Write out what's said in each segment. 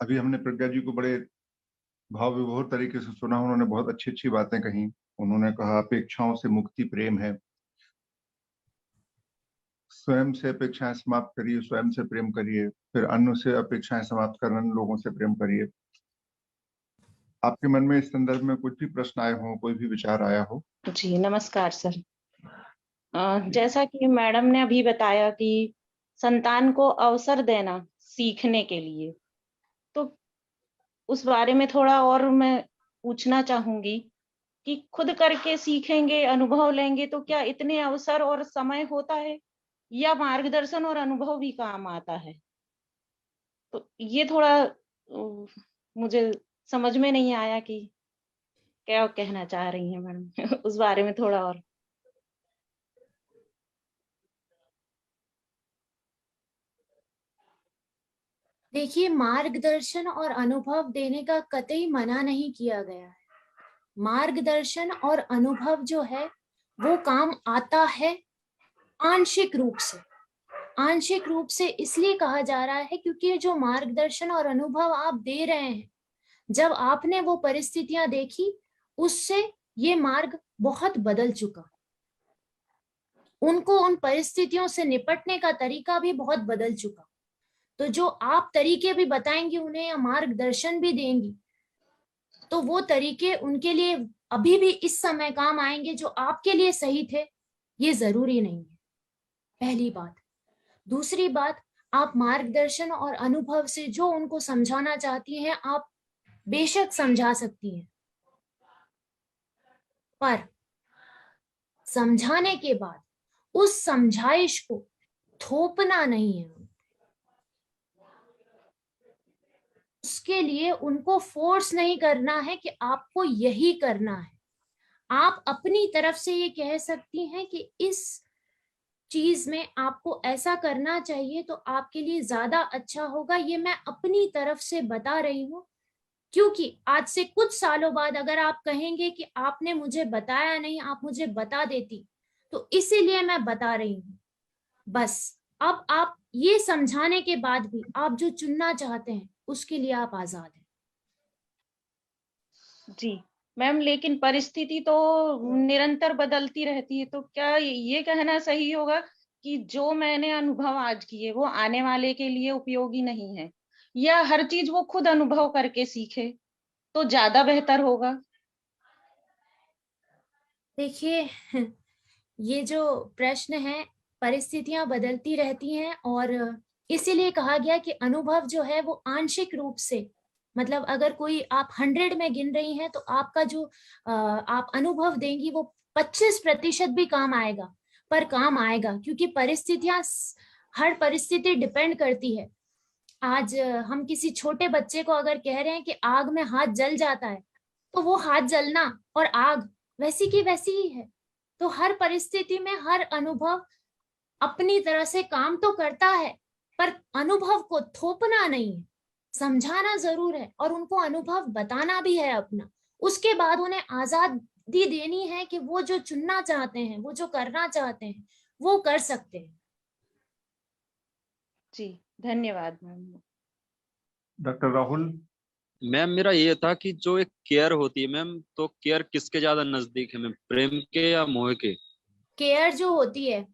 अभी हमने प्रज्ञा जी को बड़े भाव विभोर तरीके से सुना। उन्होंने बहुत अच्छी अच्छी बातें कही। उन्होंने कहा अपेक्षाओं से मुक्ति प्रेम है, स्वयं से अपेक्षाएं समाप्त करिए, स्वयं से प्रेम करिए, फिर अन्य से अपेक्षाएं समाप्त कर अन्य लोगों से प्रेम करिए। आपके मन में इस संदर्भ में कुछ भी प्रश्न आए हो, कोई भी विचार आया हो? जी नमस्कार सर। जैसा कि मैडम ने अभी बताया कि संतान को अवसर देना सीखने के लिए, तो उस बारे में थोड़ा और मैं पूछना चाहूंगी कि खुद करके सीखेंगे, अनुभव लेंगे तो क्या इतने अवसर और समय होता है, या मार्गदर्शन और अनुभव भी काम आता है? तो ये थोड़ा मुझे समझ में नहीं आया कि क्या कहना चाह रही हैं मैडम। उस बारे में थोड़ा और। देखिए, मार्गदर्शन और अनुभव देने का कतई मना नहीं किया गया है। मार्गदर्शन और अनुभव जो है वो काम आता है आंशिक रूप से। आंशिक रूप से इसलिए कहा जा रहा है क्योंकि जो मार्गदर्शन और अनुभव आप दे रहे हैं, जब आपने वो परिस्थितियां देखी, उससे ये मार्ग बहुत बदल चुका। उनको उन परिस्थितियों से निपटने का तरीका भी बहुत बदल चुका। तो जो आप तरीके भी बताएंगी उन्हें या मार्गदर्शन भी देंगी, तो वो तरीके उनके लिए अभी भी इस समय काम आएंगे। जो आपके लिए सही थे ये जरूरी नहीं है, पहली बात। दूसरी बात, आप मार्गदर्शन और अनुभव से जो उनको समझाना चाहती हैं आप बेशक समझा सकती हैं, पर समझाने के बाद उस समझाइश को थोपना नहीं है। उसके लिए उनको फोर्स नहीं करना है कि आपको यही करना है। आप अपनी तरफ से ये कह सकती हैं कि इस चीज में आपको ऐसा करना चाहिए तो आपके लिए ज्यादा अच्छा होगा। ये मैं अपनी तरफ से बता रही हूँ, क्योंकि आज से कुछ सालों बाद अगर आप कहेंगे कि आपने मुझे बताया नहीं, आप मुझे बता देती, तो इसीलिए मैं बता रही हूँ। बस अब आप ये समझाने के बाद भी आप जो चुनना चाहते हैं उसके लिए आप आजाद हैं। जी मैम, लेकिन परिस्थिति तो निरंतर बदलती रहती है, तो क्या ये कहना सही होगा कि जो मैंने अनुभव आज किए वो आने वाले के लिए उपयोगी नहीं है, या हर चीज वो खुद अनुभव करके सीखे तो ज्यादा बेहतर होगा? देखिए, ये जो प्रश्न है, परिस्थितियां बदलती रहती हैं और इसीलिए कहा गया कि अनुभव जो है वो आंशिक रूप से, मतलब अगर कोई आप 100 में गिन रही हैं तो आपका जो आप अनुभव देंगी वो 25% भी काम आएगा, पर काम आएगा। क्योंकि परिस्थितियां, हर परिस्थिति डिपेंड करती है। आज हम किसी छोटे बच्चे को अगर कह रहे हैं कि आग में हाथ जल जाता है, तो वो हाथ जलना और आग वैसी की वैसी ही है। तो हर परिस्थिति में हर अनुभव अपनी तरह से काम तो करता है, पर अनुभव को थोपना नहीं है, समझाना जरूर है और उनको अनुभव बताना भी है अपना। उसके बाद उन्हें आजादी देनी है कि वो जो चुनना चाहते हैं, वो जो करना चाहते हैं, वो कर सकते हैं। जी धन्यवाद मैम। डॉक्टर राहुल। मैम मेरा ये था कि जो एक केयर होती है मैम, तो केयर किसके ज्यादा नजदीक है मैम, प्रेम के या मोह के? केयर जो होती है,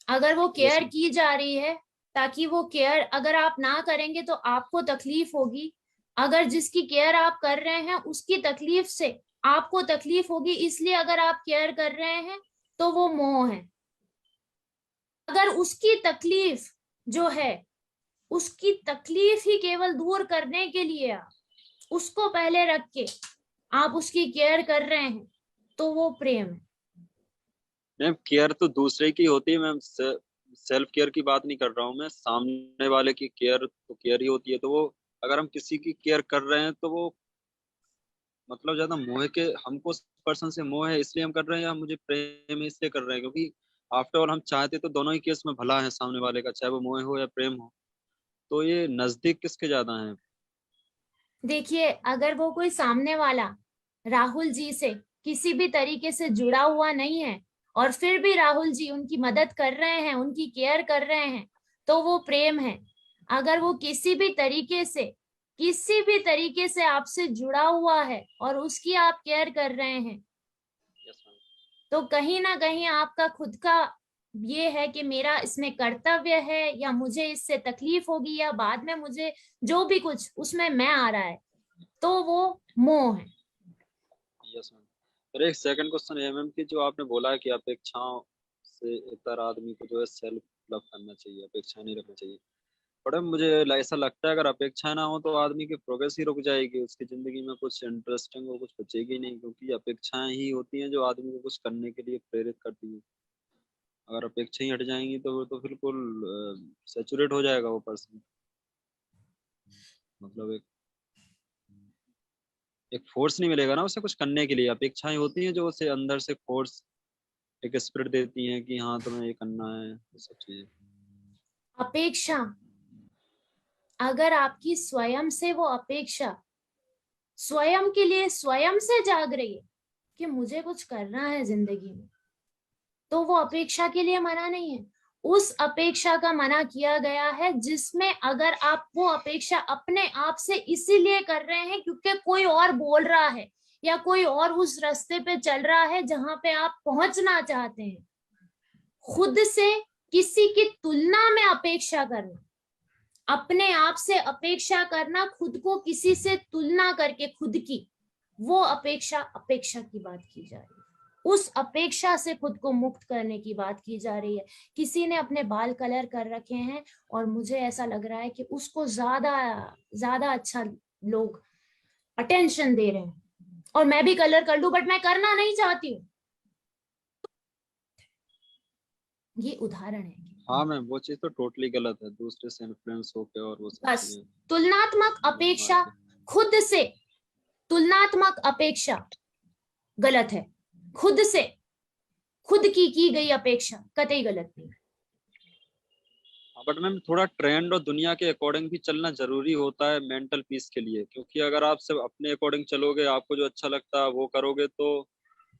अगर वो यस केयर की जा रही है, ताकि वो केयर अगर आप ना करेंगे तो आपको तकलीफ होगी। अगर जिसकी केयर आप कर रहे हैं उसकी तकलीफ से आपको तकलीफ होगी, इसलिए अगर आप केयर कर रहे हैं तो वो मोह है। अगर उसकी तकलीफ जो है, उसकी तकलीफ ही केवल दूर करने के लिए आप उसको पहले रख के आप उसकी केयर कर रहे हैं, तो वो प्रेम है। मैम केयर तो दूसरे की होती है मैम, सेल्फ केयर की बात नहीं कर रहा हूँ मैं। सामने वाले की केयर तो केयर ही होती है। तो वो अगर हम किसी की केयर कर रहे हैं तो वो मतलब ज्यादा मोह के, हमको उस पर्सन से मोह है इसलिए हम कर रहे हैं, या मुझे प्रेम है इसलिए कर रहे हैं? क्योंकि आफ्टर ऑल हम चाहते तो दोनों ही केस में भला है सामने वाले का, चाहे वो मोह हो या प्रेम हो। तो ये नजदीक किसके ज्यादा है? देखिए, अगर वो कोई सामने वाला राहुल जी से किसी भी तरीके से जुड़ा हुआ नहीं है और फिर भी राहुल जी उनकी मदद कर रहे हैं, उनकी केयर कर रहे हैं, तो वो प्रेम है। अगर वो किसी भी तरीके से किसी भी तरीके से आपसे जुड़ा हुआ है और उसकी आप केयर कर रहे हैं, यस मैम। तो कहीं ना कहीं आपका खुद का ये है कि मेरा इसमें कर्तव्य है, या मुझे इससे तकलीफ होगी, या बाद में मुझे जो भी कुछ उसमें मैं आ रहा है, तो वो मोह है। Yes ma'am. और एक सेकंड क्वेश्चन है मैम कि जो आपने बोला है कि अपेक्षाओं से इतर आदमी को जो है सेल्फ लव करना चाहिए, अपेक्षा नहीं रखना चाहिए। बट मुझे ऐसा लगता है अगर अपेक्षा ना हो तो आदमी की प्रोग्रेस ही रुक जाएगी, उसकी जिंदगी में कुछ इंटरेस्टिंग और कुछ बचेगी नहीं, क्योंकि अपेक्षाएं ही होती हैं जो आदमी को कुछ करने के लिए प्रेरित करती हैं। अगर अपेक्षा ही हट जाएंगी तो वो तो बिल्कुल सैचुरेट हो जाएगा वो पर्सन। मतलब एक फोर्स नहीं मिलेगा ना उसे कुछ करने के लिए। अपेक्षाएं होती हैं जो उसे अंदर से फोर्स, एक स्पिरिट देती हैं कि हाँ तुम्हें ये करना है, ये सब चीजें। अपेक्षा, अगर आपकी स्वयं से वो अपेक्षा स्वयं के लिए स्वयं से जाग रही है कि मुझे कुछ करना है जिंदगी में, तो वो अपेक्षा के लिए मना नहीं है। उस अपेक्षा का मना किया गया है जिसमें अगर आप वो अपेक्षा अपने आप से इसीलिए कर रहे हैं क्योंकि कोई और बोल रहा है, या कोई और उस रास्ते पे चल रहा है जहां पे आप पहुंचना चाहते हैं। खुद से किसी की तुलना में अपेक्षा करना, अपने आप से अपेक्षा करना, खुद को किसी से तुलना करके खुद की, वो अपेक्षा की बात की जा रही है। उस अपेक्षा से खुद को मुक्त करने की बात की जा रही है। किसी ने अपने बाल कलर कर रखे हैं और मुझे ऐसा लग रहा है कि उसको ज्यादा अच्छा लोग अटेंशन दे रहे हैं, और मैं भी कलर कर लूं, बट मैं करना नहीं चाहती हूँ। ये उदाहरण है। हाँ मैम, वो चीज तो टोटली गलत है, दूसरे से इन्फ्लुएंस होके और वो सब बस चीजें। तुलनात्मक अपेक्षा, खुद से तुलनात्मक अपेक्षा गलत है। खुद से, खुद की गई अपेक्षा कतई गलत नहीं। बट मैम थोड़ा ट्रेंड और दुनिया के अकॉर्डिंग भी चलना जरूरी होता है मेंटल पीस के लिए, क्योंकि अगर आप सिर्फ अपने अकॉर्डिंग चलोगे, आपको जो अच्छा लगता है वो करोगे तो,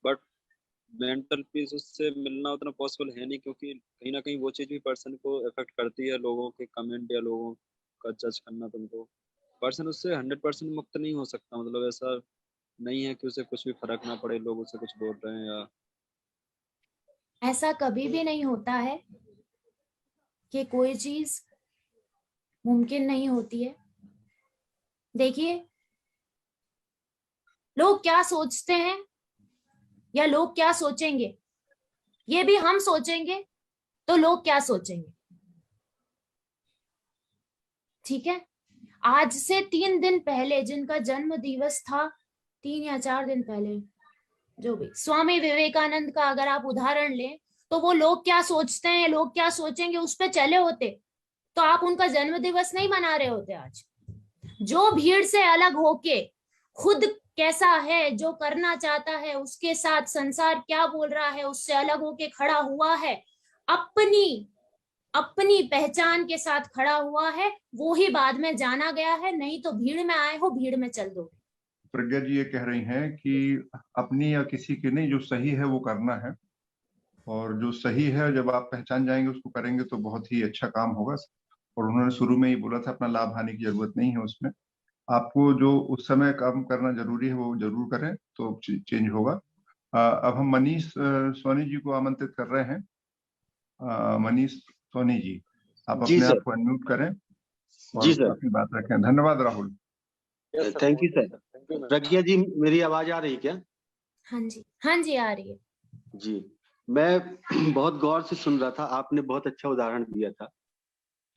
बट मेंटल पीस उससे मिलना उतना पॉसिबल है नहीं, क्योंकि कहीं ना कहीं वो चीज भी पर्सन को इफेक्ट करती है। लोगों के कमेंट या लोगों का जज करना तुमको, पर्सन उससे 100% मुक्त नहीं हो सकता। मतलब ऐसा नहीं है कि उसे कुछ भी फर्क ना पड़े लोग उसे कुछ बोल रहे हैं या। ऐसा कभी भी नहीं होता है कि कोई चीज मुमकिन नहीं होती है। देखिए, लोग क्या सोचते हैं या लोग क्या सोचेंगे, ये भी हम सोचेंगे तो लोग क्या सोचेंगे। ठीक है, आज से 3 दिन पहले जिनका जन्म दिवस था, 3 या 4 दिन पहले, जो भी, स्वामी विवेकानंद का अगर आप उदाहरण लें, तो वो लोग क्या सोचते हैं, लोग क्या सोचेंगे, उस पर चले होते तो आप उनका जन्म दिवस नहीं मना रहे होते आज। जो भीड़ से अलग होके खुद कैसा है, जो करना चाहता है, उसके साथ संसार क्या बोल रहा है, उससे अलग होके खड़ा हुआ है, अपनी अपनी पहचान के साथ खड़ा हुआ है, वो ही बाद में जाना गया है। नहीं तो भीड़ में आए हो, भीड़ में चल दो। प्रज्ञा जी ये कह रही हैं कि अपनी या किसी की नहीं, जो सही है वो करना है, और जो सही है जब आप पहचान जाएंगे उसको करेंगे तो बहुत ही अच्छा काम होगा। और उन्होंने शुरू में ही बोला था अपना लाभ हानि की जरूरत नहीं है उसमें। आपको जो उस समय काम करना जरूरी है वो जरूर करें तो चेंज होगा। अब हम मनीष सोनी जी को आमंत्रित कर रहे हैं। मनीष सोनी जी, आप जी अपने सर। आप को अनम्यूट करें जी और सर। अपनी बात रखें। धन्यवाद Rahul. Thank you sir. Pragya ji, मेरी आवाज आ रही क्या? हाँ जी, हाँ जी, आ रही है जी, मैं बहुत गौर से सुन रहा था। आपने बहुत अच्छा उदाहरण दिया था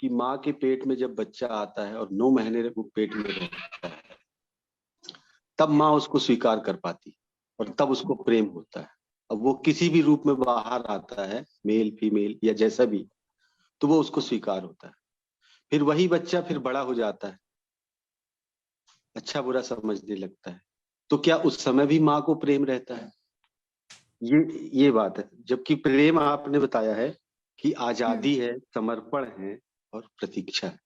कि माँ के पेट में जब बच्चा आता है और 9 महीने वो पेट में रहता है, तब माँ उसको स्वीकार कर पाती और तब उसको प्रेम होता है। अब वो किसी भी रूप में बाहर आता है, मेल फीमेल या जैसा भी, तो वो उसको स्वीकार होता है। फिर वही बच्चा फिर बड़ा हो जाता है, अच्छा बुरा समझने लगता है, तो क्या उस समय भी माँ को प्रेम रहता है? ये बात है। जबकि प्रेम आपने बताया है कि आजादी है, समर्पण है और प्रतीक्षा है।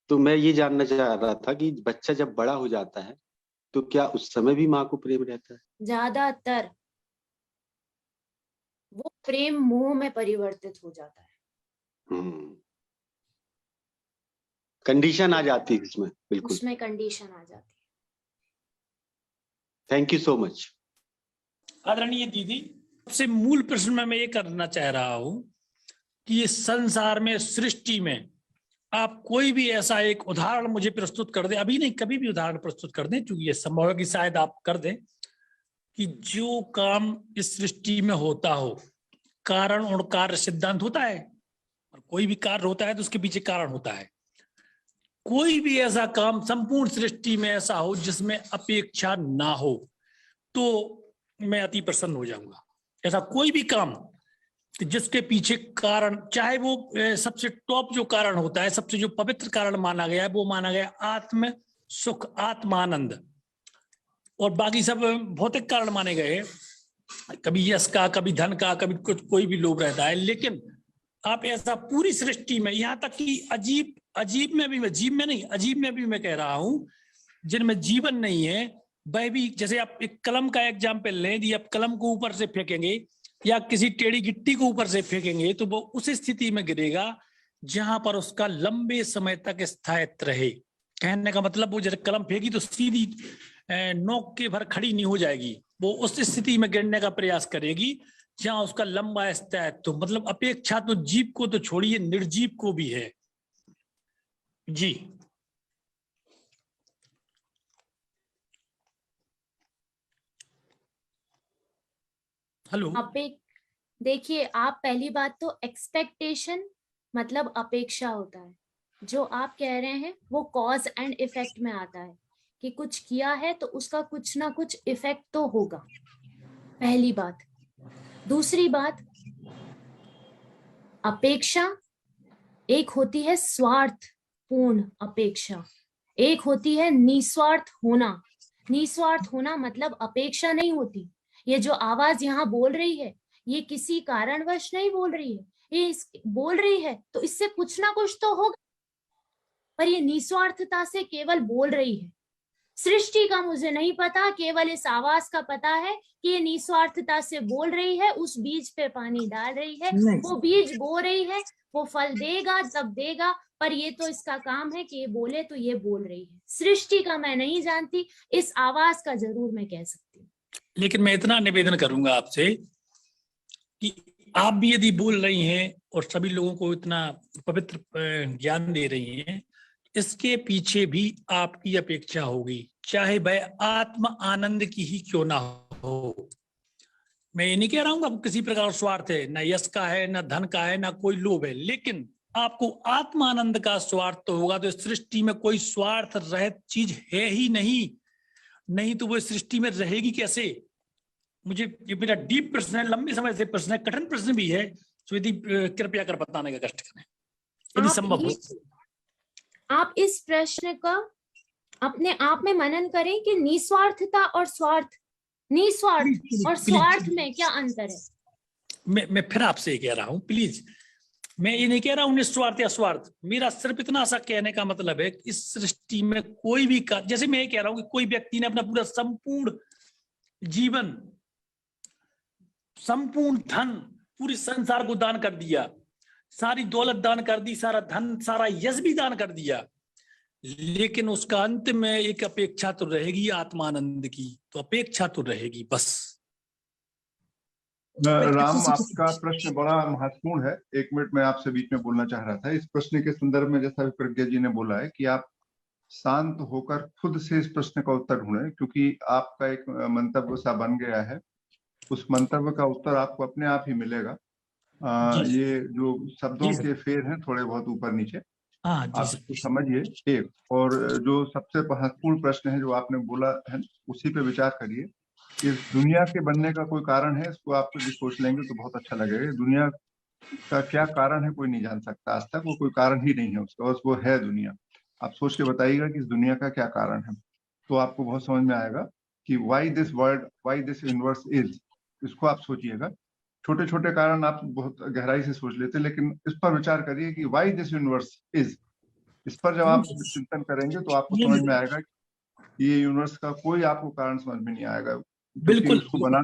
तो मैं ये जानना चाह रहा था कि बच्चा जब बड़ा हो जाता है तो क्या उस समय भी माँ को प्रेम रहता है? ज्यादातर वो प्रेम मोह में परिवर्तित हो जाता है। हम्म। कंडीशन आ जाती है इसमें, बिल्कुल। उसमें कंडीशन आ जाती है। Thank you so much. आदरणीय दीदी, सबसे मूल प्रश्न में मैं ये करना चाह रहा हूं कि इस संसार में, सृष्टि में आप कोई भी ऐसा एक उदाहरण मुझे प्रस्तुत कर दें, अभी नहीं कभी भी उदाहरण प्रस्तुत कर दें, क्योंकि ये संभव है कि शायद आप कर दें, कि जो काम इस सृष्टि में होता हो, कारण और कार्य सिद्धांत होता है, और कोई भी कार्य होता है तो उसके पीछे कारण होता है। कोई भी ऐसा काम संपूर्ण सृष्टि में ऐसा हो जिसमें अपेक्षा ना हो, तो मैं अति प्रसन्न हो जाऊंगा। ऐसा कोई भी काम जिसके पीछे कारण, चाहे वो सबसे टॉप जो कारण होता है, सबसे जो पवित्र कारण माना गया है, वो माना गया आत्म सुख, आत्मानंद, और बाकी सब भौतिक कारण माने गए। कभी यश का, कभी धन का, कभी कुछ, कोई भी लोभ रहता है। लेकिन आप ऐसा पूरी सृष्टि में, यहाँ तक कि अजीब में भी, जीव में नहीं, अजीब में भी मैं कह रहा हूं, जिनमें जीवन नहीं है, वह भी, जैसे आप एक कलम का एग्जाम्पल लें, यदि आप कलम को ऊपर से फेंकेंगे या किसी टेढ़ी गिट्टी को ऊपर से फेंकेंगे, तो वो उस स्थिति में गिरेगा जहां पर उसका लंबे समय तक स्थायित्व रहे। कहने का मतलब, वो जब कलम फेंकी तो सीधी नोक के भर खड़ी नहीं हो जाएगी, वो उस स्थिति में गिरने का प्रयास करेगी जहां उसका लंबा स्थायित्व। तो मतलब अपेक्षा तो जीव को तो छोड़िए, निर्जीव को भी है। जी हेलो। देखिए, आप पहली बात तो एक्सपेक्टेशन मतलब अपेक्षा होता है। जो आप कह रहे हैं वो कॉज एंड इफेक्ट में आता है, कि कुछ किया है तो उसका कुछ ना कुछ इफेक्ट तो होगा, पहली बात। दूसरी बात, अपेक्षा एक होती है स्वार्थपूर्ण अपेक्षा, एक होती है निस्वार्थ होना। निस्वार्थ होना मतलब अपेक्षा नहीं होती। ये जो आवाज यहाँ बोल रही है, ये किसी कारणवश नहीं बोल रही है, ये बोल रही है तो इससे कुछ ना कुछ तो होगा, पर ये निस्वार्थता से केवल बोल रही है। सृष्टि का मुझे नहीं पता, केवल इस आवाज का पता है कि ये निस्वार्थता से बोल रही है, उस बीज पे पानी डाल रही है, वो बीज बो रही है, वो फल देगा तब देगा, पर ये तो इसका काम है कि ये बोले तो ये बोल रही है। सृष्टि का मैं नहीं जानती, इस आवाज का जरूर मैं कह सकती हूँ। लेकिन मैं इतना निवेदन करूंगा आपसे कि आप भी यदि बोल रही हैं और सभी लोगों को इतना पवित्र ज्ञान दे रही हैं, इसके पीछे भी आपकी अपेक्षा होगी, चाहे वह आत्म आनंद की ही क्यों ना हो। मैं ये नहीं कह रहा हूँ आपको किसी प्रकार स्वार्थ है, ना यश का है, ना धन का है, ना कोई लोभ है, लेकिन आपको आत्म आनंद का स्वार्थ तो होगा। तो इस सृष्टि में कोई स्वार्थ रहित चीज है ही नहीं, नहीं तो वो सृष्टि में रहेगी कैसे। मुझे ये मेरा डीप प्रश्न है, लंबे समय से प्रश्न है, कठिन प्रश्न भी है, तो यदि कृपया कर बताने का कष्ट करें यदि संभव हो। आप इस प्रश्न का अपने आप में मनन करें कि निस्वार्थता और स्वार्थ, निस्वार्थ और स्वार्थ में क्या अंतर है। मैं फिर आपसे कह रहा हूं, प्लीज, मैं ये नहीं कह रहा हूं निस्वार्थ या स्वार्थ, मेरा सिर्फ इतना सा कहने का मतलब है कि इस सृष्टि में कोई भी जैसे मैं ये कह रहा हूं कि कोई व्यक्ति ने अपना पूरा संपूर्ण जीवन, संपूर्ण धन, पूरी संसार को दान कर दिया, सारी दौलत दान कर दी, सारा धन, सारा यश भी दान कर दिया, लेकिन उसका अंत में एक अपेक्षा तो रहेगी आत्मानंद की, तो अपेक्षा तो रहेगी बस। राम, आपका प्रश्न बड़ा महत्वपूर्ण है। 1 मिनट मैं आपसे बीच में बोलना चाह रहा था इस प्रश्न के संदर्भ में। जैसा प्रज्ञा जी ने बोला है कि आप शांत होकर खुद से इस प्रश्न का उत्तर ढूंढें, क्योंकि आपका एक मंतव्य सा बन गया है, उस मंतव्य का उत्तर आपको अपने आप ही मिलेगा। ये जो शब्दों के फेर हैं थोड़े बहुत ऊपर नीचे, आप इसको समझिए एक। और जो सबसे महत्वपूर्ण प्रश्न है जो आपने बोला है, उसी पे विचार करिए। इस दुनिया के बनने का कोई कारण है, इसको आप यदि सोच लेंगे तो बहुत अच्छा लगेगा। दुनिया का क्या कारण है कोई नहीं जान सकता, आज तक वो कोई कारण ही नहीं है उसका, बस वो है दुनिया। आप सोच के बताइएगा कि इस दुनिया का क्या कारण है, तो आपको बहुत समझ में आएगा कि why this world, why this universe is. इसको आप सोचिएगा। छोटे छोटे कारण आप बहुत गहराई से सोच लेते, लेकिन इस पर विचार करिए कि व्हाई दिस यूनिवर्स इज। इस पर जब आप चिंतन करेंगे तो आपको समझ में आएगा कि ये यूनिवर्स का कोई आपको कारण समझ में नहीं आएगा। बिल्कुल उसको बना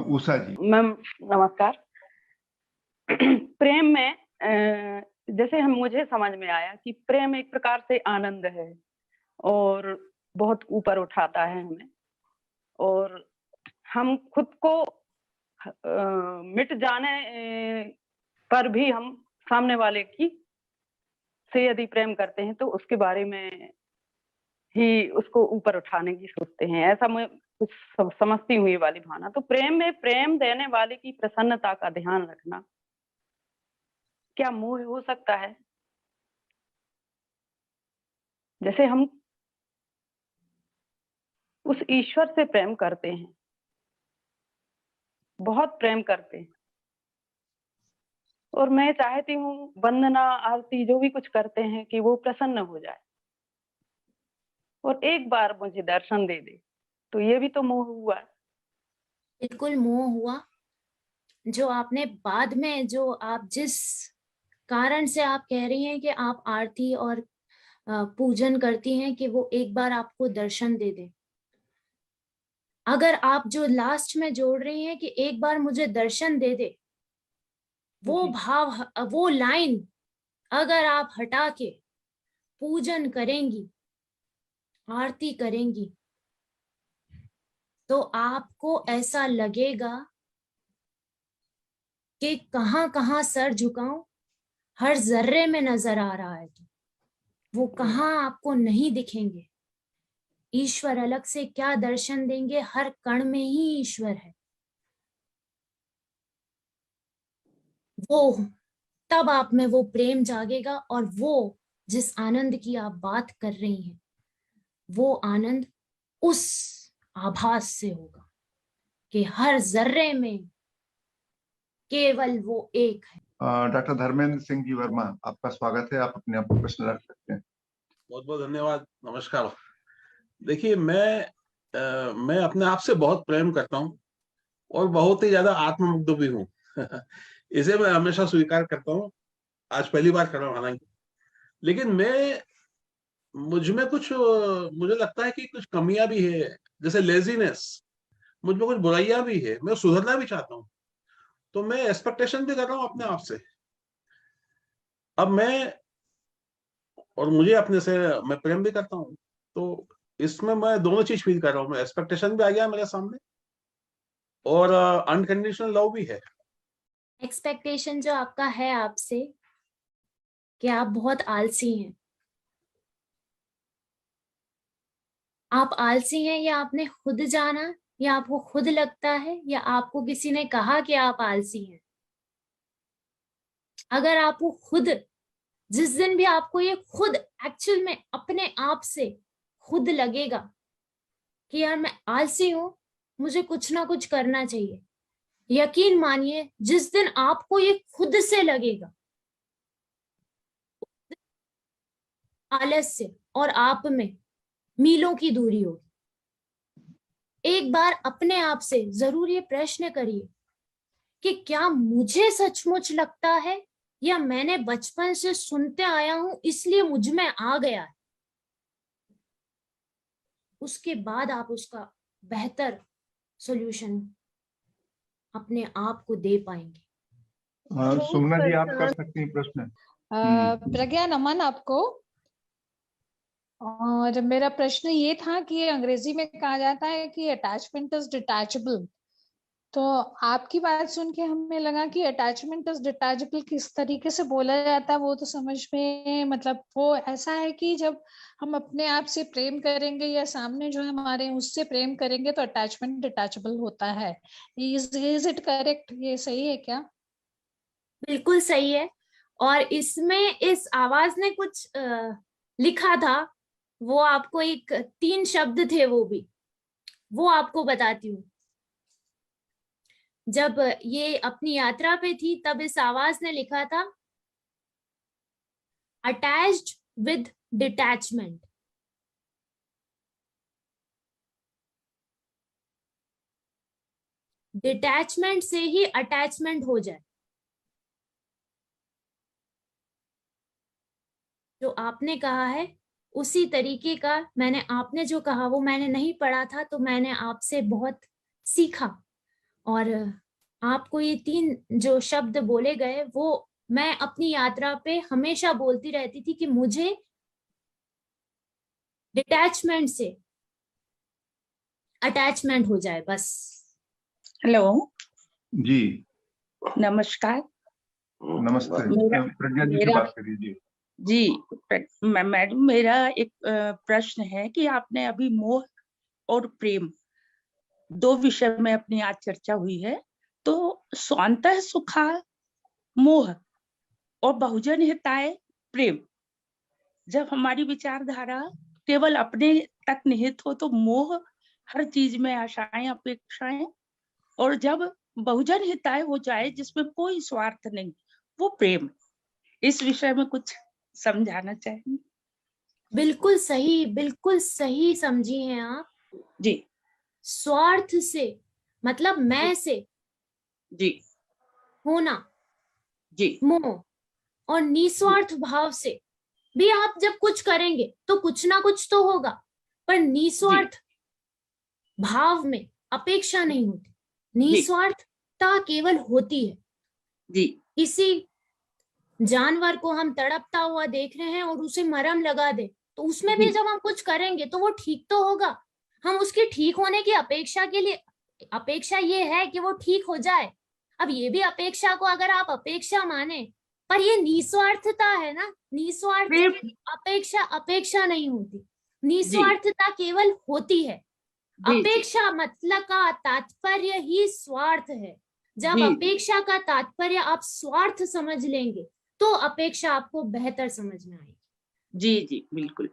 उषा जी। मैम नमस्कार। प्रेम में जैसे मुझे समझ में आया कि प्रेम एक प्रकार से आनंद है और बहुत ऊपर उठाता है हमें, और हम खुद को मिट जाने पर भी हम सामने वाले की से यदि प्रेम करते हैं तो उसके बारे में ही उसको ऊपर उठाने की सोचते हैं, ऐसा मैं कुछ समझती हूँ ये वाली भावना। तो प्रेम में प्रेम देने वाले की प्रसन्नता का ध्यान रखना क्या मोह हो सकता है? जैसे हम उस ईश्वर से प्रेम करते हैं, बहुत प्रेम करते हैं, और मैं चाहती हूँ वंदना आरती जो भी कुछ करते हैं कि वो प्रसन्न हो जाए और एक बार मुझे दर्शन दे दे, तो ये भी तो मोह हुआ। बिल्कुल मोह हुआ। जो आपने बाद में, जो आप जिस कारण से आप कह रही हैं कि आप आरती और पूजन करती हैं कि वो एक बार आपको दर्शन दे दे, अगर आप जो लास्ट में जोड़ रही हैं कि एक बार मुझे दर्शन दे दे, वो भाव, वो लाइन अगर आप हटा के पूजन करेंगी, आरती करेंगी, तो आपको ऐसा लगेगा कि कहाँ कहाँ सर झुकाऊं, हर जर्रे में नजर आ रहा है, तो वो कहाँ आपको नहीं दिखेंगे। ईश्वर अलग से क्या दर्शन देंगे, हर कण में ही ईश्वर है। वो तब आप में वो प्रेम जागेगा, और वो जिस आनंद की आप बात कर रही हैं, वो आनंद उस आभास से होगा कि हर जर्रे में केवल वो एक है। डॉक्टर धर्मेंद्र सिंह जी वर्मा, आपका स्वागत है, आप अपने आप को प्रश्न रख सकते हैं। बहुत बहुत धन्यवाद, नमस्कार। देखिए, मैं अपने आप से बहुत प्रेम करता हूँ और बहुत ही ज्यादा आत्ममुग्ध भी हूँ। इसे मैं हमेशा स्वीकार करता हूँ, आज पहली बार कर रहा हूँ हालांकि, लेकिन मुझे लगता है कि कुछ कमियां भी है, जैसे लेजीनेस, मुझ में कुछ बुराइयां भी है, मैं सुधरना भी चाहता हूँ, तो मैं एक्सपेक्टेशन भी कर रहा हूँ अपने आप से। अब मुझे अपने से मैं प्रेम भी करता हूँ, तो इसमें मैं दोनों चीज फील कर रहा हूँ। मैं एक्सपेक्टेशन भी आ गया मेरे सामने और अनकंडीशनल लव भी है। एक्सपेक्टेशन जो आपका है आपसे कि आप बहुत आलसी हैं, आप आलसी हैं, या आपने खुद जाना, या आपको खुद लगता है, या आपको किसी ने कहा कि आप आलसी हैं। अगर आपको खुद, जिस दिन भी आपको ये खुद एक्चुअल में अपने आप से खुद लगेगा कि यार मैं आलसी हूं, मुझे कुछ ना कुछ करना चाहिए, यकीन मानिए जिस दिन आपको ये खुद से लगेगा, आलस्य और आप में मीलों की दूरी होगी। एक बार अपने आप से जरूर ये प्रश्न करिए कि क्या मुझे सचमुच लगता है, या मैंने बचपन से सुनते आया हूं इसलिए मुझ में आ गया है। उसके बाद आप उसका बेहतर सॉल्यूशन अपने आप को दे पाएंगे। सुमना जी, आप कर सकती हैं प्रश्न। प्रज्ञा, नमन आपको। और मेरा प्रश्न ये था कि अंग्रेजी में कहा जाता है कि अटैचमेंट इज डिटैचेबल, तो आपकी बात सुन के हमें लगा कि अटैचमेंट इज डिटैचेबल किस तरीके से बोला जाता है वो तो समझ में, मतलब वो ऐसा है कि जब हम अपने आप से प्रेम करेंगे या सामने जो हमारे उससे प्रेम करेंगे तो अटैचमेंट डिटैचेबल होता है। Is it correct? ये सही है क्या? बिल्कुल सही है। और इसमें इस आवाज ने कुछ लिखा था, वो आपको 3 शब्द थे, वो आपको बताती हूँ। जब ये अपनी यात्रा पे थी तब इस आवाज ने लिखा था अटैच्ड विद डिटैचमेंट। डिटैचमेंट से ही अटैचमेंट हो जाए। जो आपने कहा है उसी तरीके का आपने जो कहा वो मैंने नहीं पढ़ा था, तो मैंने आपसे बहुत सीखा। और आपको ये 3 जो शब्द बोले गए वो मैं अपनी यात्रा पे हमेशा बोलती रहती थी कि मुझे डिटैचमेंट से अटैचमेंट हो जाए बस। हेलो जी नमस्कार। नमस्ते। प्रज्ञा जी से बात करिए जी। जी मैडम, मेरा एक प्रश्न है कि आपने अभी मोह और प्रेम दो विषय में अपनी आज चर्चा हुई है, तो स्वांतः सुखा मोह और बहुजन हिताय प्रेम, जब हमारी विचारधारा केवल अपने तक निहित हो तो मोह हर चीज में आशाएं अपेक्षाएं, और जब बहुजन हिताय हो जाए जिसमें कोई स्वार्थ नहीं, वो प्रेम। इस विषय में कुछ समझाना चाहेंगे? बिल्कुल सही समझी हैं आप जी। स्वार्थ से मतलब मैं से जी होना जी मोह, और निस्वार्थ भाव से भी आप जब कुछ करेंगे तो कुछ ना कुछ तो होगा, पर निस्वार्थ भाव में अपेक्षा नहीं होती, निस्वार्थता केवल होती है। जी इसी जानवर को हम तड़पता हुआ देख रहे हैं और उसे मरहम लगा दे, तो उसमें भी जब हम कुछ करेंगे तो वो ठीक तो होगा। हम उसके ठीक होने की अपेक्षा के लिए, अपेक्षा ये है कि वो ठीक हो जाए। अब ये भी अपेक्षा को अगर आप अपेक्षा माने, पर ये निस्वार्थता है ना, निस्वार्थ अपेक्षा नहीं होती, निस्वार्थता केवल होती है। अपेक्षा मतलब का तात्पर्य ही स्वार्थ है। जब अपेक्षा का तात्पर्य आप स्वार्थ समझ लेंगे तो अपेक्षा आपको बेहतर समझ में आएगी। जी बिल्कुल।